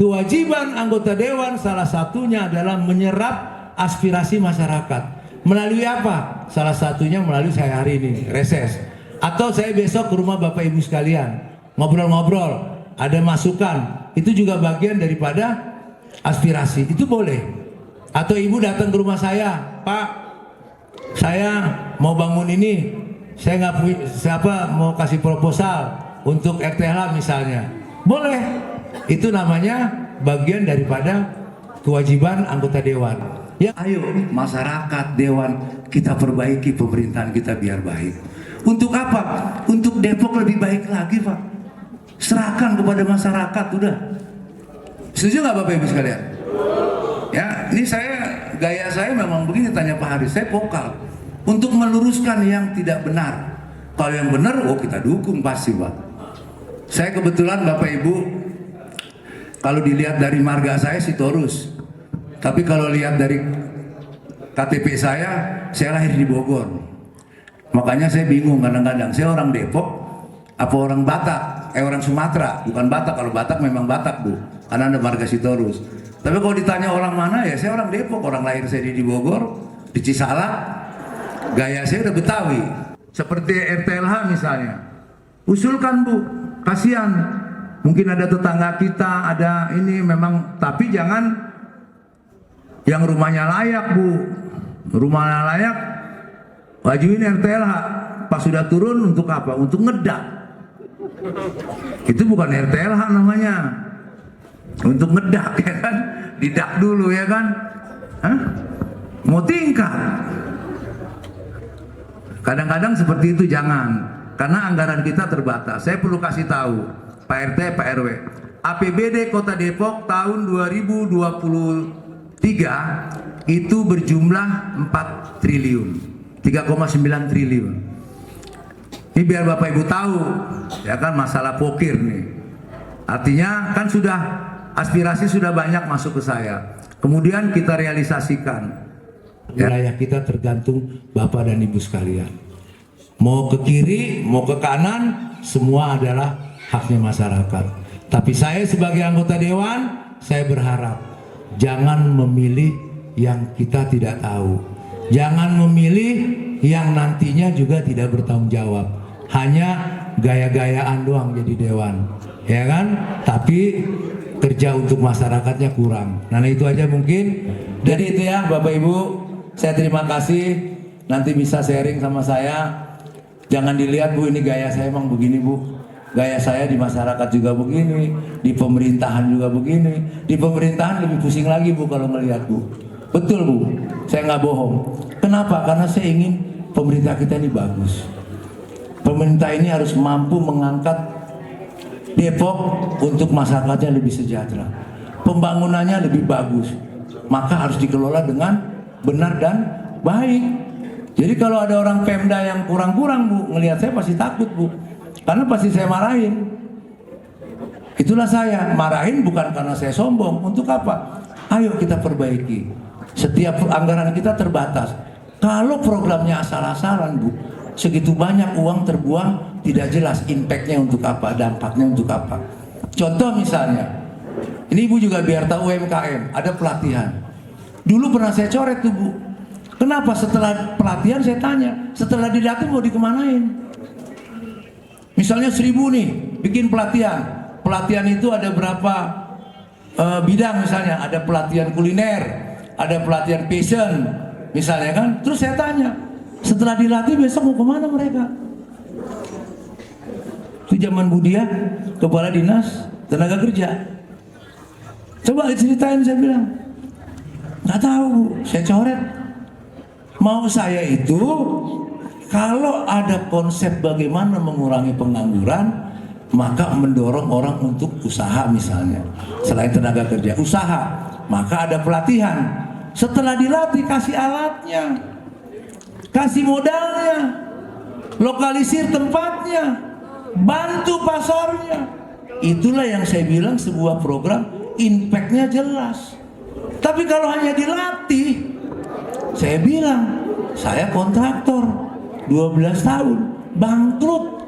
Kewajiban anggota dewan salah satunya adalah menyerap aspirasi masyarakat. Melalui apa? Salah satunya melalui saya hari ini, reses. Atau saya besok ke rumah Bapak Ibu sekalian, ngobrol-ngobrol, ada masukan. Itu juga bagian daripada aspirasi, itu boleh. Atau Ibu datang ke rumah saya, Pak, saya mau bangun ini, saya nggak punya siapa mau kasih proposal untuk RTH misalnya. Boleh. Itu namanya bagian daripada kewajiban anggota dewan. Ya, ayo masyarakat, dewan, kita perbaiki pemerintahan kita biar baik. Untuk apa? Untuk Depok lebih baik lagi, Pak. Serahkan kepada masyarakat, udah. Setuju nggak Bapak Ibu sekalian? Ya, ini gaya saya memang begini, tanya Pak Haris, saya vokal untuk meluruskan yang tidak benar. Kalau yang benar, oh kita dukung pasti, Pak. Saya kebetulan Bapak Ibu, kalau dilihat dari marga saya Sitorus, tapi kalau lihat dari KTP saya lahir di Bogor. Makanya saya bingung kadang-kadang, saya orang Depok apa orang Batak? Orang Sumatera, bukan Batak. Kalau Batak memang Batak, Bu, karena ada marga Sitorus. Tapi kalau ditanya orang mana, ya saya orang Depok, orang lahir saya di Bogor, di Cisalak. Gaya saya udah Betawi. Seperti RTLH misalnya, usulkan Bu, kasihan. Mungkin ada tetangga kita, ada ini memang, tapi jangan yang rumahnya layak, Bu. Rumahnya layak, wajuin RTLH. Pas sudah turun untuk apa? Untuk ngedak. Itu bukan RTLH namanya. Untuk ngedak, ya kan? Didak dulu, ya kan? Hah? Mau tingkat. Kadang-kadang seperti itu jangan. Karena anggaran kita terbatas. Saya perlu kasih tahu Pak RT, Pak RW, APBD Kota Depok tahun 2023 itu berjumlah 4 triliun, 3,9 triliun. Ini biar Bapak Ibu tahu, ya kan, masalah pokir nih. Artinya kan sudah aspirasi sudah banyak masuk ke saya. Kemudian kita realisasikan. Wilayah kita tergantung Bapak dan Ibu sekalian. Mau ke kiri, mau ke kanan, semua adalah haknya masyarakat. Tapi saya sebagai anggota dewan, saya berharap jangan memilih yang kita tidak tahu. Jangan memilih yang nantinya juga tidak bertanggung jawab. Hanya gaya-gayaan doang jadi dewan, ya kan? Tapi kerja untuk masyarakatnya kurang. Nah, itu aja mungkin. Jadi itu ya Bapak Ibu, saya terima kasih. Nanti bisa sharing sama saya. Jangan dilihat, Bu, ini gaya saya emang begini, Bu. Gaya saya di masyarakat juga begini, di pemerintahan juga begini. Di pemerintahan lebih pusing lagi, Bu, kalau melihat, Bu. Betul, Bu, saya nggak bohong. Kenapa? Karena saya ingin pemerintah kita ini bagus. Pemerintah ini harus mampu mengangkat Depok untuk masyarakatnya lebih sejahtera. Pembangunannya lebih bagus. Maka harus dikelola dengan benar dan baik. Jadi kalau ada orang Pemda yang kurang-kurang, Bu, ngelihat saya pasti takut, Bu. Karena pasti saya marahin. Itulah saya marahin bukan karena saya sombong. Untuk apa? Ayo kita perbaiki. Setiap anggaran kita terbatas. Kalau programnya asal-asalan, Bu, segitu banyak uang terbuang, tidak jelas impactnya untuk apa, dampaknya untuk apa. Contoh misalnya, ini Ibu juga biar tahu UMKM, ada pelatihan. Dulu pernah saya coret tuh, Bu. Kenapa setelah pelatihan saya tanya, setelah dilatih mau dikemanain? Misalnya 1000 nih, bikin pelatihan. Pelatihan itu ada berapa bidang misalnya. Ada pelatihan kuliner, ada pelatihan fashion, misalnya kan. Terus saya tanya, setelah dilatih besok mau kemana mereka? Itu zaman Budia, Kepala Dinas Tenaga Kerja. Coba diceritain, saya bilang. Nggak tahu, Bu, saya coret. Mau saya itu Kalau ada konsep bagaimana mengurangi pengangguran, maka mendorong orang untuk usaha misalnya. Selain tenaga kerja, usaha, maka ada pelatihan. Setelah dilatih, kasih alatnya, kasih modalnya, lokalisir tempatnya, bantu pasarnya. Itulah yang saya bilang sebuah program impact-nya jelas. Tapi kalau hanya dilatih, saya bilang, saya kontraktor 12 tahun, bangkrut.